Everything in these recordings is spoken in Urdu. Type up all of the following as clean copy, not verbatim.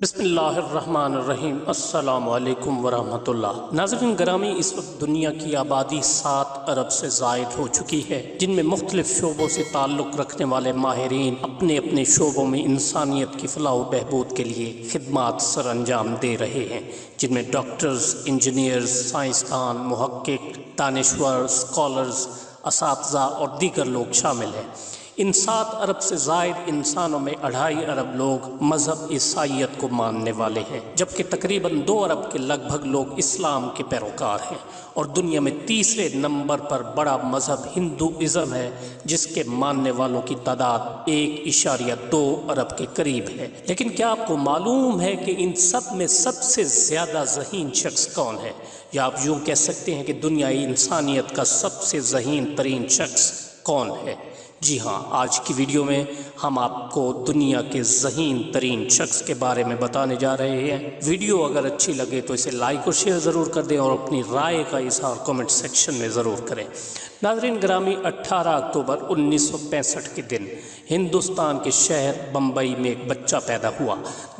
بسم اللہ الرحمن الرحیم۔ السلام علیکم ورحمۃ اللہ۔ ناظرین گرامی، اس وقت دنیا کی آبادی 7 ارب سے زائد ہو چکی ہے، جن میں مختلف شعبوں سے تعلق رکھنے والے ماہرین اپنے اپنے شعبوں میں انسانیت کی فلاح و بہبود کے لیے خدمات سر انجام دے رہے ہیں، جن میں ڈاکٹرز، انجینئرز، سائنسدان، محقق، دانشور، اسکالرز، اساتذہ اور دیگر لوگ شامل ہیں۔ ان 7 ارب سے زائد انسانوں میں 2.5 ارب لوگ مذہب عیسائیت کو ماننے والے ہیں، جبکہ تقریباً 2 ارب کے لگ بھگ لوگ اسلام کے پیروکار ہیں، اور دنیا میں تیسرے نمبر پر بڑا مذہب ہندوازم ہے، جس کے ماننے والوں کی تعداد 1.2 ارب کے قریب ہے۔ لیکن کیا آپ کو معلوم ہے کہ ان سب میں سب سے زیادہ ذہین شخص کون ہے؟ یا آپ یوں کہہ سکتے ہیں کہ دنیای انسانیت کا سب سے ذہین ترین شخص کون ہے؟ جی ہاں، آج کی ویڈیو میں ہم آپ کو دنیا کے ذہین ترین شخص کے بارے میں بتانے جا رہے ہیں۔ ویڈیو اگر اچھی لگے تو اسے لائک اور شیئر ضرور کر دیں، اور اپنی رائے کا اظہار کمنٹ سیکشن میں ضرور کریں۔ ناظرین گرامی، 18 اکتوبر 1965 کے دن ہندوستان کے شہر بمبئی میں ایک بچہ پیدا ہوا۔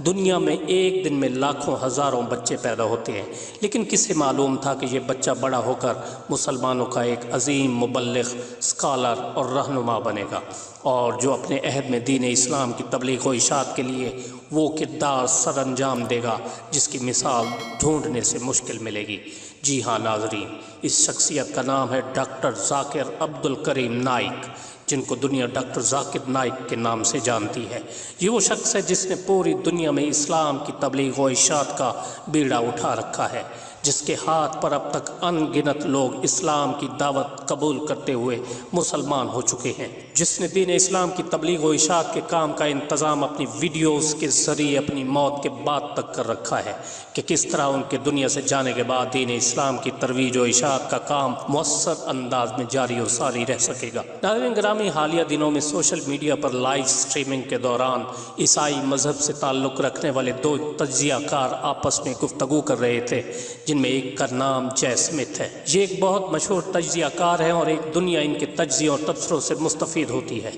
دنیا میں ایک دن میں لاکھوں ہزاروں بچے پیدا ہوتے ہیں، لیکن کسے معلوم تھا کہ یہ بچہ بڑا ہو کر مسلمانوں کا ایک عظیم مبلغ، اسکالر اور رہنما بنے گا، اور جو اپنے عہد میں دین اسلام کی تبلیغ و اشاعت کے لیے وہ کردار سر انجام دے گا جس کی مثال ڈھونڈنے سے مشکل ملے گی۔ جی ہاں ناظرین، اس شخصیت کا نام ہے ڈاکٹر ذاکر عبدالکریم نائک، جن کو دنیا ڈاکٹر ذاکر نائک کے نام سے جانتی ہے۔ یہ وہ شخص ہے جس نے پوری دنیا میں اسلام کی تبلیغ و اشاعت کا بیڑا اٹھا رکھا ہے، جس کے ہاتھ پر اب تک ان گنت لوگ اسلام کی دعوت قبول کرتے ہوئے مسلمان ہو چکے ہیں، جس نے دین اسلام کی تبلیغ و اشاعت کے کام کا انتظام اپنی ویڈیوز کے ذریعے اپنی موت کے بعد تک کر رکھا ہے، کہ کس طرح ان کے دنیا سے جانے کے بعد دین اسلام کی ترویج و اشاعت کا کام مؤثر انداز میں جاری و ساری رہ سکے گا۔ ناظرین گرامی، حالیہ دنوں میں سوشل میڈیا پر لائیو سٹریمنگ کے دوران عیسائی مذہب سے تعلق رکھنے والے 2 تجزیہ کار آپس میں گفتگو کر رہے تھے، جن میں ایک کا نام جے اسمتھ ہے۔ یہ ایک بہت مشہور تجزیہ کار ہے، اور ایک دنیا ان کے تجزیوں اور تبصروں سے مستفید ہوتی ہے۔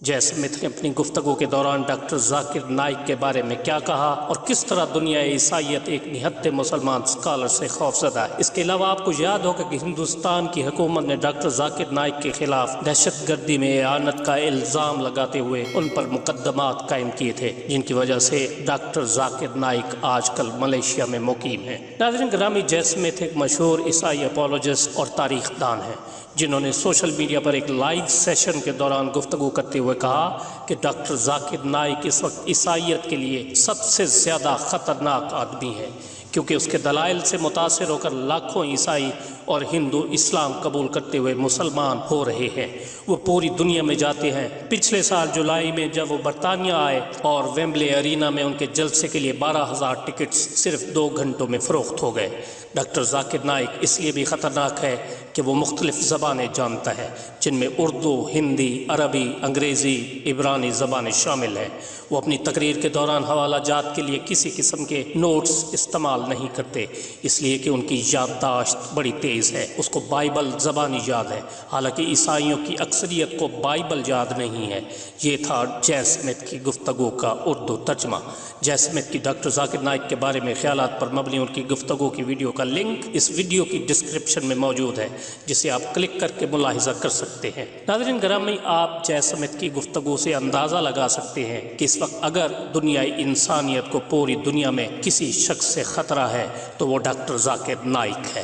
جے اسمتھ نے اپنی گفتگو کے دوران ڈاکٹر ذاکر نائک کے بارے میں کیا کہا، اور کس طرح دنیا عیسائیت ایک نہتے مسلمان اسکالر سے خوفزدہ ہے۔ اس کے علاوہ آپ کو یاد ہوگا کہ ہندوستان کی حکومت نے ڈاکٹر ذاکر نائک کے خلاف دہشت گردی میں اعانت کا الزام لگاتے ہوئے ان پر مقدمات قائم کیے تھے، جن کی وجہ سے ڈاکٹر ذاکر نائک آج کل ملیشیا میں مقیم ہیں۔ ناظرین گرامی، جے اسمتھ ایک مشہور عیسائی اپولوجسٹ اور تاریخ دان ہیں، جنہوں نے سوشل میڈیا پر ایک لائیو سیشن کے دوران گفتگو کرتے ہوئے کہا کہ ڈاکٹر ذاکر نائک اس وقت عیسائیت کے لیے سب سے زیادہ خطرناک آدمی ہے، کیونکہ اس کے دلائل سے متاثر ہو کر لاکھوں عیسائی اور ہندو اسلام قبول کرتے ہوئے مسلمان ہو رہے ہیں۔ وہ پوری دنیا میں جاتے ہیں۔ پچھلے سال جولائی میں جب وہ برطانیہ آئے اور ویمبلے ارینا میں ان کے جلسے کے لیے 12,000 ٹکٹس صرف 2 گھنٹوں میں فروخت ہو گئے۔ ڈاکٹر ذاکر نائک اس لیے بھی خطرناک ہے کہ وہ مختلف زبانیں جانتا ہے، جن میں اردو، ہندی، عربی، انگریزی، عبرانی زبانیں شامل ہیں۔ وہ اپنی تقریر کے دوران حوالہ جات کے لیے کسی قسم کے نوٹس استعمال نہیں کرتے، اس لیے کہ ان کی یادداشت بڑی تیز ہے۔ اس کو بائبل زبانی یاد ہے، حالانکہ عیسائیوں کی اکثریت کو بائبل یاد نہیں ہے۔ یہ تھا جے اسمتھ کی گفتگو کا اردو ترجمہ۔ جے اسمتھ کی ڈاکٹر ذاکر نائک کے بارے میں خیالات پر مبنی ان کی گفتگو کی ویڈیو کا لنک اس ویڈیو کی ڈسکرپشن میں موجود ہے، جسے آپ کلک کر کے ملاحظہ کر سکتے ہیں۔ ناظرین گرامی، آپ جے اسمتھ کی گفتگو سے اندازہ لگا سکتے ہیں کہ اس وقت اگر دنیای انسانیت کو پوری دنیا میں کسی شخص سے خطرہ ہے تو وہ ڈاکٹر ذاکر نائک ہے۔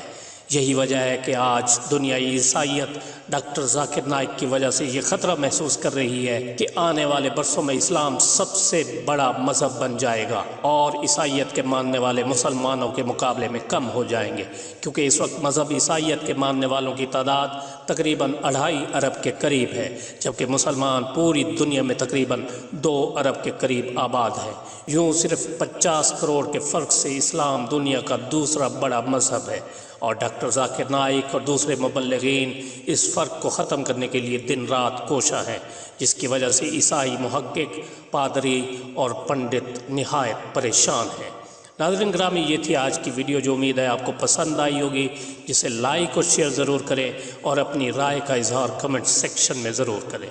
یہی وجہ ہے کہ آج دنیای عیسائیت ڈاکٹر ذاکر نائک کی وجہ سے یہ خطرہ محسوس کر رہی ہے کہ آنے والے برسوں میں اسلام سب سے بڑا مذہب بن جائے گا، اور عیسائیت کے ماننے والے مسلمانوں کے مقابلے میں کم ہو جائیں گے، کیونکہ اس وقت مذہب عیسائیت کے ماننے والوں کی تعداد تقریباً 2.5 ارب کے قریب ہے، جبکہ مسلمان پوری دنیا میں تقریباً 2 ارب کے قریب آباد ہیں۔ یوں صرف 50 کروڑ کے فرق سے اسلام دنیا کا دوسرا بڑا مذہب ہے، اور ڈاکٹر ذاکر نائک اور دوسرے مبلغین اس فرق کو ختم کرنے کے لیے دن رات کوشاں ہیں، جس کی وجہ سے عیسائی محقق، پادری اور پنڈت نہایت پریشان ہیں۔ ناظرین گرامی، یہ تھی آج کی ویڈیو، جو امید ہے آپ کو پسند آئی ہوگی، جسے لائک اور شیئر ضرور کریں، اور اپنی رائے کا اظہار کمنٹ سیکشن میں ضرور کریں۔